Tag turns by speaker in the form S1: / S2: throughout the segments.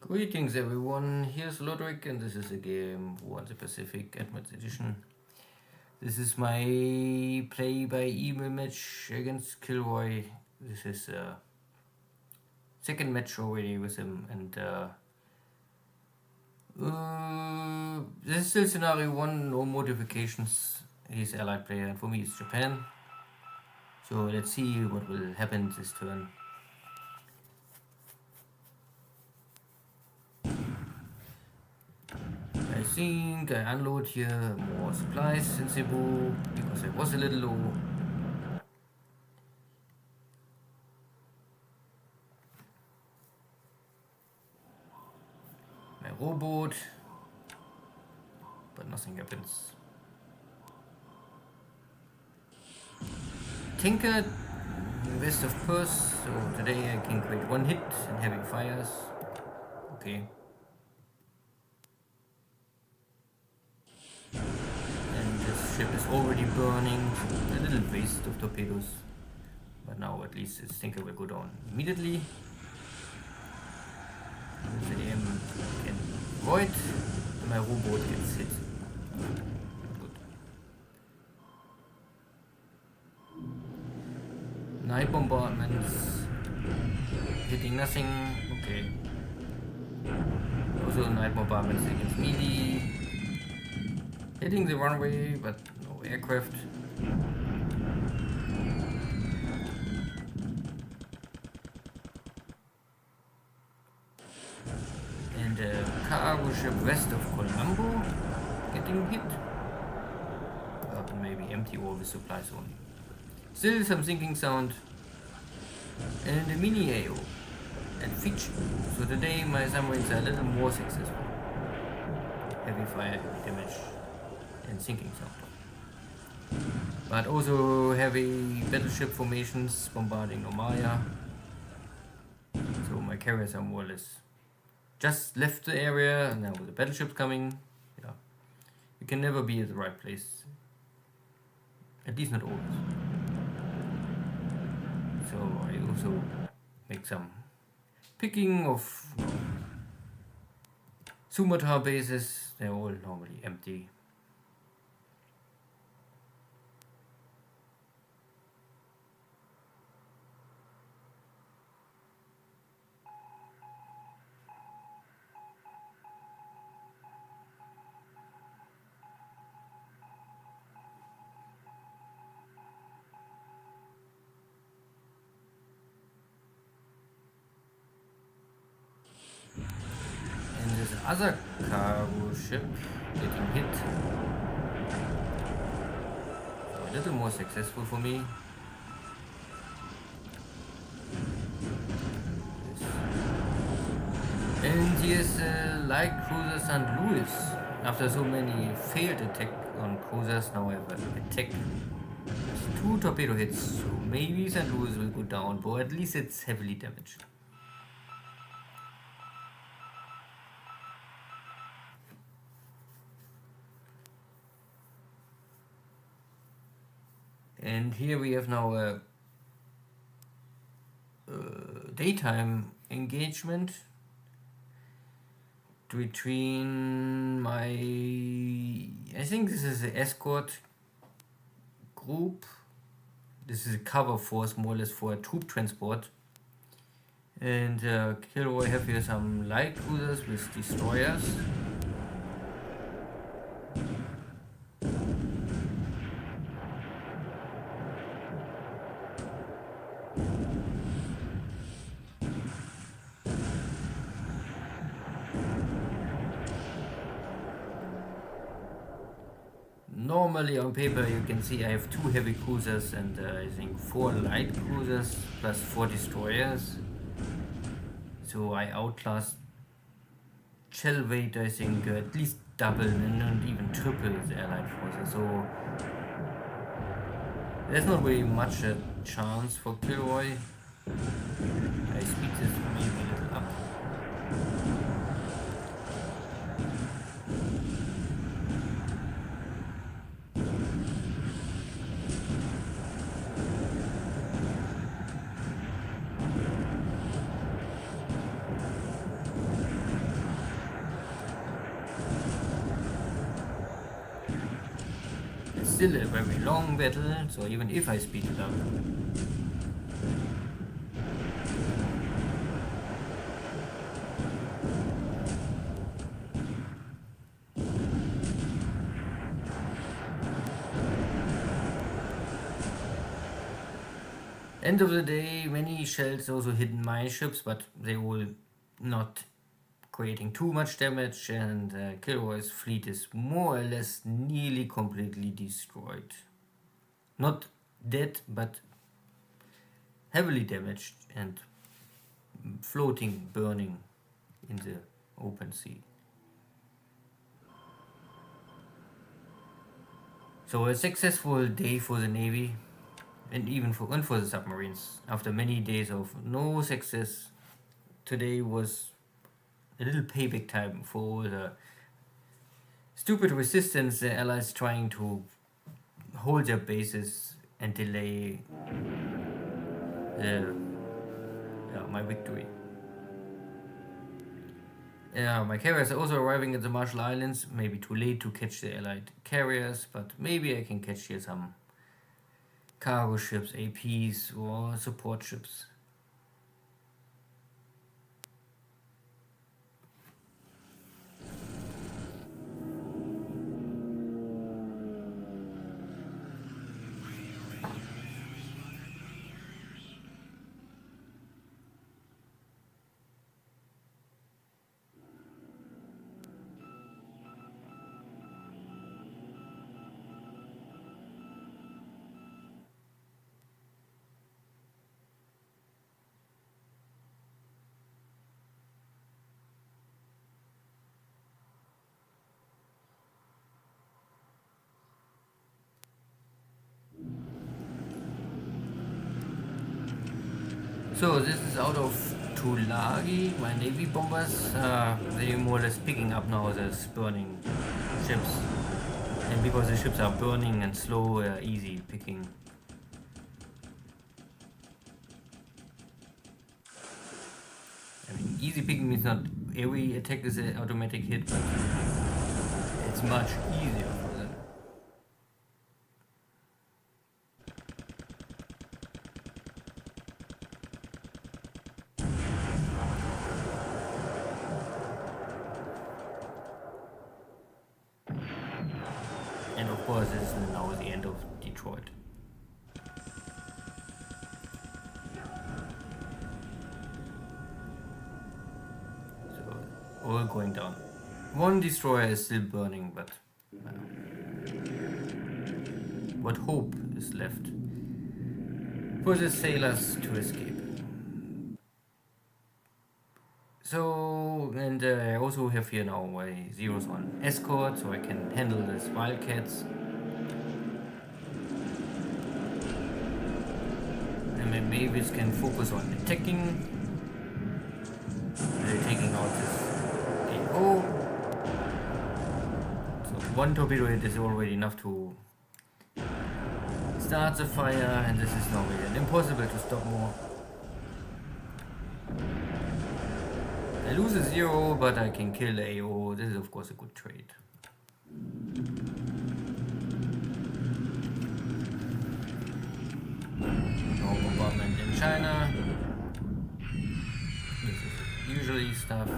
S1: Greetings everyone, here's Lodric and this is a game War in the Pacific Advanced Edition. This is my play by email match against KilRoy. This is second match already with him, and this is still scenario 1, no modifications. He's allied player and for me it's Japan. So let's see what will happen this turn. I think I unload here more supplies in Cebu because I was a little low. My rowboat, but nothing happens. Tinker west of Perth, so today I can create one hit and heavy fires. Okay. Ship is already burning, a little waste of torpedoes, but now at least its Tinker will go down immediately. The aim can avoid, and my rowboat gets hit. Good. Night bombardments, hitting nothing, okay. Also night bombardments against melee. Hitting the runway, but no aircraft. And a cargo ship west of Colombo getting hit. Maybe empty or with supplies only. Still some sinking sound. And a mini AO and Fiji. So today my submarines are a little more successful. Heavy fire damage and sinking sound. But also heavy battleship formations bombarding Nomaya. So my carriers are more or less just left the area, and now with the battleships coming, yeah. You can never be at the right place. At least not always. So I also make some picking of Sumatra bases. They're all normally empty. Other cargo ship getting hit. So a little more successful for me. Yes. And here's light cruiser St. Louis. After so many failed attack on cruisers, now I have an attack. There's 2 torpedo hits, so maybe St. Louis will go down, but at least it's heavily damaged. And here we have now a daytime engagement between my, I think this is an escort group. This is a cover force more or less for a troop transport. And KilRoy have here some light cruisers with destroyers. Normally on paper you can see I have 2 heavy cruisers and I think 4 light cruisers plus 4 destroyers. So I outclass shell weight, I think at least double and even triple the allied forces. So there's not really much a chance for KilRoy. I speed this maybe a little up. still a very long battle, so even if I speed it up. End of the day, many shells also hit my ships, but they will not creating too much damage, and KilRoy's fleet is more or less nearly completely destroyed. Not dead, but heavily damaged and floating, burning in the open sea. So a successful day for the Navy, and even for the submarines. After many days of no success, today was a little payback time for all the stupid resistance the Allies trying to hold their bases and delay my victory. My carriers are also arriving at the Marshall Islands, maybe too late to catch the Allied carriers, but maybe I can catch here some cargo ships, APs, or support ships. So this is out of Tulagi, my navy bombers. They're more or less picking up now these burning ships. And because the ships are burning and slow, easy picking. I mean, easy picking means not every attack is an automatic hit, but it's much easier for them. And of course, this is now the end of Detroit. So, all going down. One destroyer is still burning, but what hope is left for the sailors to escape? So, and I also have here now my zeros on escort, so I can handle these wildcats. And then maybe it can focus on attacking. Taking out this AO. So one torpedo hit is already enough to start the fire, and this is now really impossible to stop more. I lose a 0, but I can kill the AO. This is of course a good trade. No bombardment in China. This is usually stuff.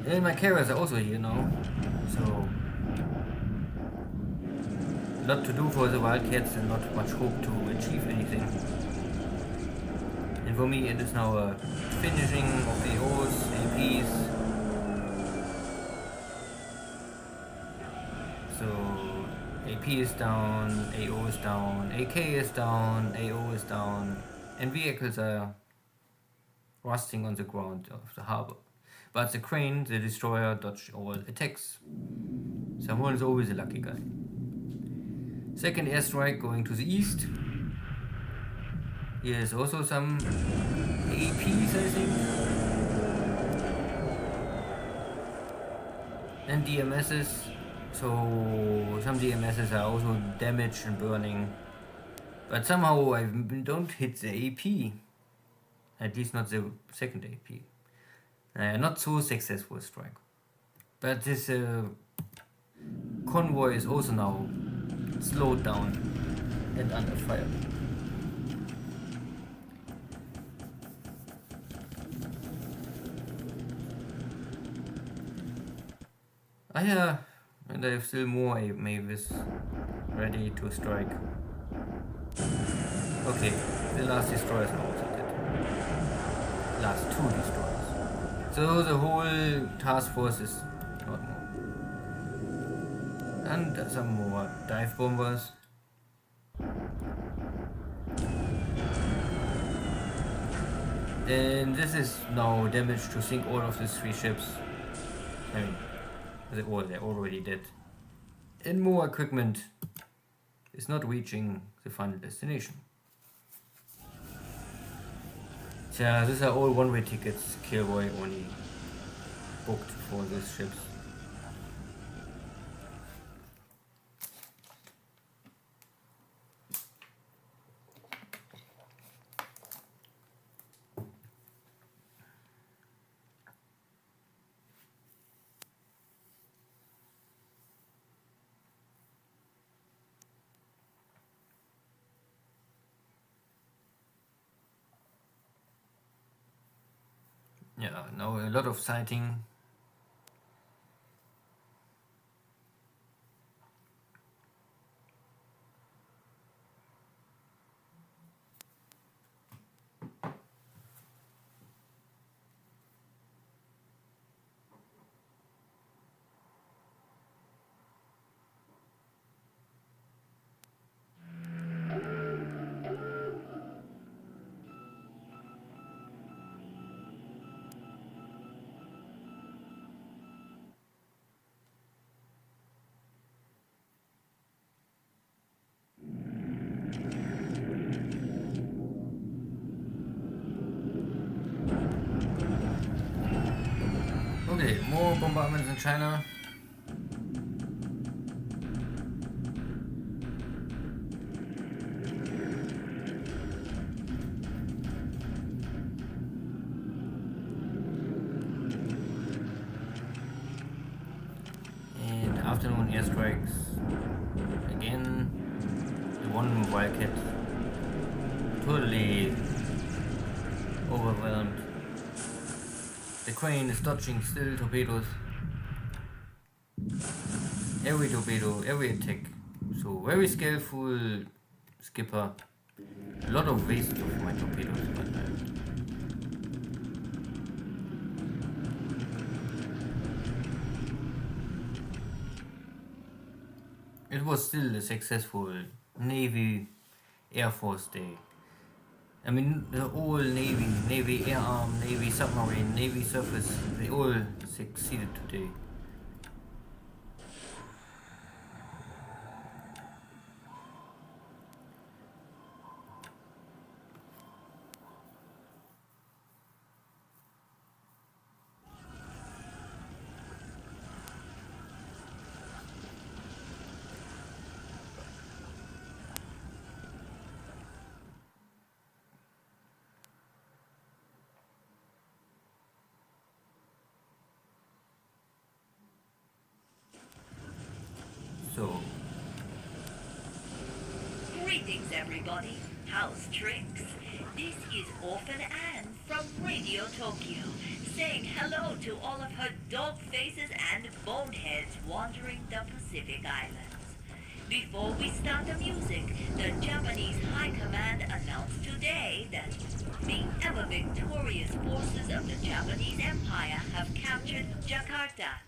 S1: And my carriers are also here now, so a lot to do for the Wildcats and not much hope to achieve anything. And for me it is now a finishing of AOs, APs. So AP is down, AO is down, AK is down, AO is down, and vehicles are rusting on the ground of the harbor. But the crane, the destroyer, dodged all attacks. Someone is always a lucky guy. Second airstrike going to the east. Here is also some APs, I think. And DMSs. So some DMSs are also damaged and burning. But somehow I don't hit the AP. At least not the second AP. Not so successful strike. But this convoy is also now slowed down and under fire. Yeah, and I have still more Mavis ready to strike. Okay, the last destroyers are also dead. Last 2 destroyers. So the whole task force is not more. And some more dive bombers. And this is now damage to sink all of these 3 ships. I mean, they're already dead. And more equipment is not reaching the final destination. Yeah, these are all one-way tickets KilRoy only booked for these ships. Yeah, now a lot of sighting. Okay, more bombardments in China. And afternoon airstrikes. Again, the one Wildcat totally overwhelmed. The crane is dodging still torpedoes. Every torpedo, every attack. So very skillful skipper. A lot of waste of my torpedoes, but it was still a successful Navy Air Force day. I mean, the whole Navy Air Arm, Navy Submarine, Navy Surface, they all succeeded today. So,
S2: greetings everybody, how's tricks? This is Orphan Anne from Radio Tokyo, saying hello to all of her dog faces and boneheads wandering the Pacific Islands. Before we start the music, the Japanese High Command announced today that the ever victorious forces of the Japanese Empire have captured Jakarta.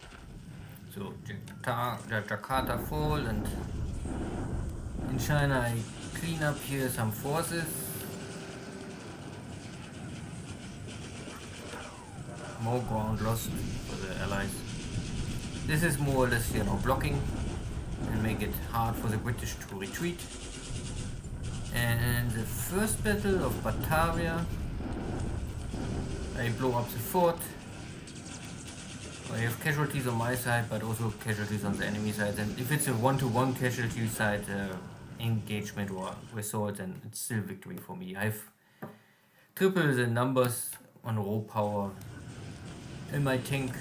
S1: so Jakarta fall, and in China I clean up here some forces. More ground lost for the Allies. This is more or less, blocking and make it hard for the British to retreat. And the first battle of Batavia, I blow up the fort. I have casualties on my side, but also casualties on the enemy side. And if it's a one-to-one casualty side engagement or result, then it's still victory for me. I have triple the numbers on raw power in my tank,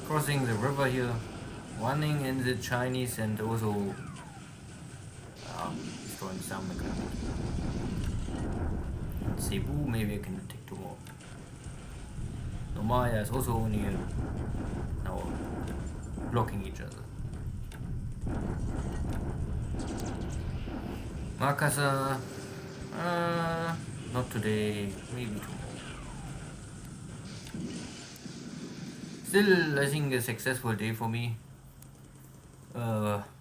S1: crossing the river here, running in the Chinese, and also destroying some equipment. Cebu, maybe I can take two more. Nomaya is also only now blocking each other. Makassar, not today, maybe tomorrow. Still, I think a successful day for me.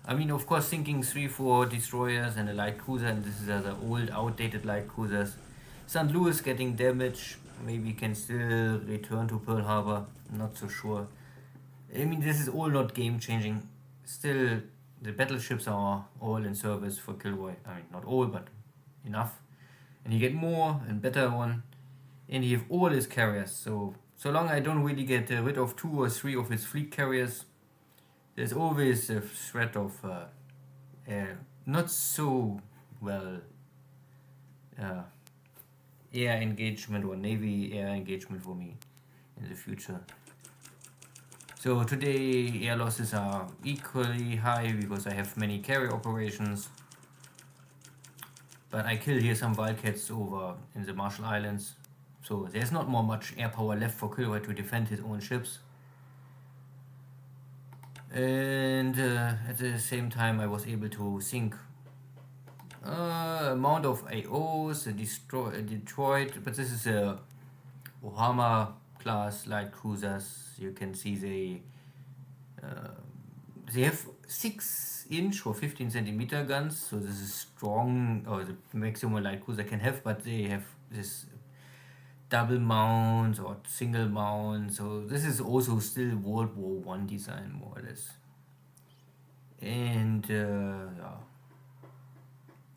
S1: I mean, of course, sinking 3-4 destroyers and a light cruiser, and this is the old, outdated light cruisers. St. Louis getting damage, maybe can still return to Pearl Harbor, not so sure. I mean, this is all not game changing. Still, the battleships are all in service for KilRoy. I mean, not all, but enough. And you get more and better one, and you have all his carriers. So long I don't really get rid of 2 or 3 of his fleet carriers, there's always a threat of not so well air engagement or navy air engagement for me in the future. So today air losses are equally high because I have many carrier operations, but I kill here some wildcats over in the Marshall Islands, so there's not more much air power left for KilRoy to defend his own ships. And at the same time I was able to sink amount of AOs, Detroit, but this is a Ohama class light cruisers. You can see they have 6-inch or 15-centimeter guns, so this is strong, or the maximum light cruiser can have, but they have this double mount or single mount, so this is also still World War I design, more or less. And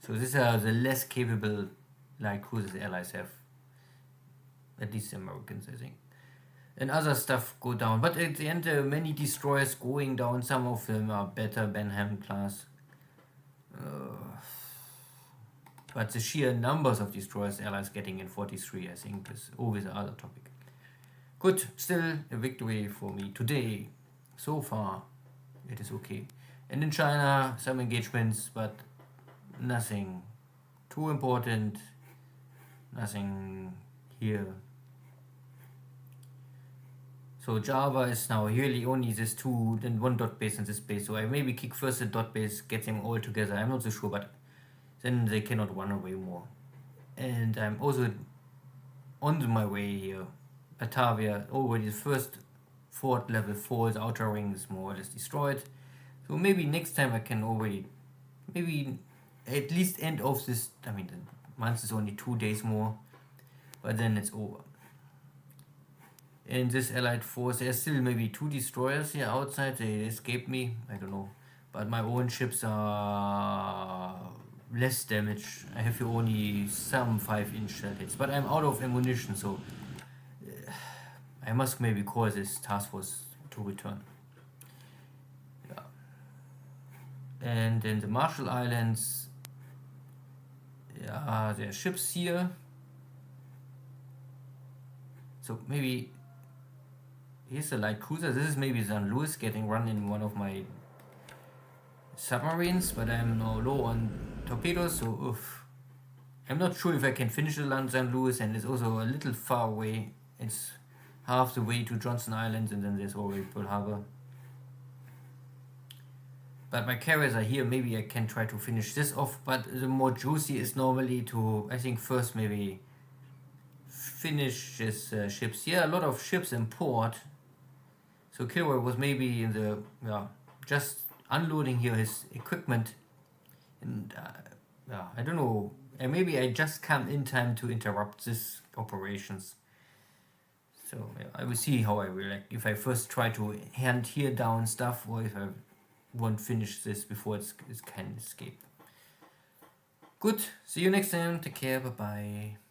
S1: so these are the less capable light cruisers the Allies have, at least the Americans, I think. And other stuff go down, but at the end there are many destroyers going down. Some of them are better Benham class, but the sheer numbers of destroyers the Allies getting in 43, I think, is always another topic. Good, still a victory for me today. So far it is okay. And in China some engagements, but nothing too important, nothing here. So Java is now really only this 2, then 1 dot base and this base. So I maybe kick first the dot base, get them all together. I'm not so sure, but then they cannot run away more. And I'm also on my way here. Batavia, already the first fort level 4, the outer ring is more or less destroyed. So maybe next time I can already, maybe at least end of this, I mean the month is only 2 days more, but then it's over. In this allied force there's still maybe 2 destroyers here outside, they escaped me, I don't know, but my own ships are less damage. I have here only some 5-inch shell hits, but I'm out of ammunition, so I must maybe call this task force to return. Yeah. And in the Marshall Islands, yeah, there are ships here, so maybe here's a light cruiser. This is maybe St. Louis getting run in one of my submarines, but I'm now low on torpedoes, so oof. I'm not sure if I can finish the St. Louis, and it's also a little far away. It's half the way to Johnson Island, and then there's already Pearl Harbor. But my carriers are here, maybe I can try to finish this off, but the more juicy is normally to, I think first maybe finish his ships. Yeah, a lot of ships in port. So KilRoy was maybe in the, just unloading here his equipment, and I don't know, maybe I just come in time to interrupt this operations. So yeah, I will see how I react. If I first try to hand here down stuff, or if I won't finish this before it can escape. Good. See you next time. Take care. Bye bye.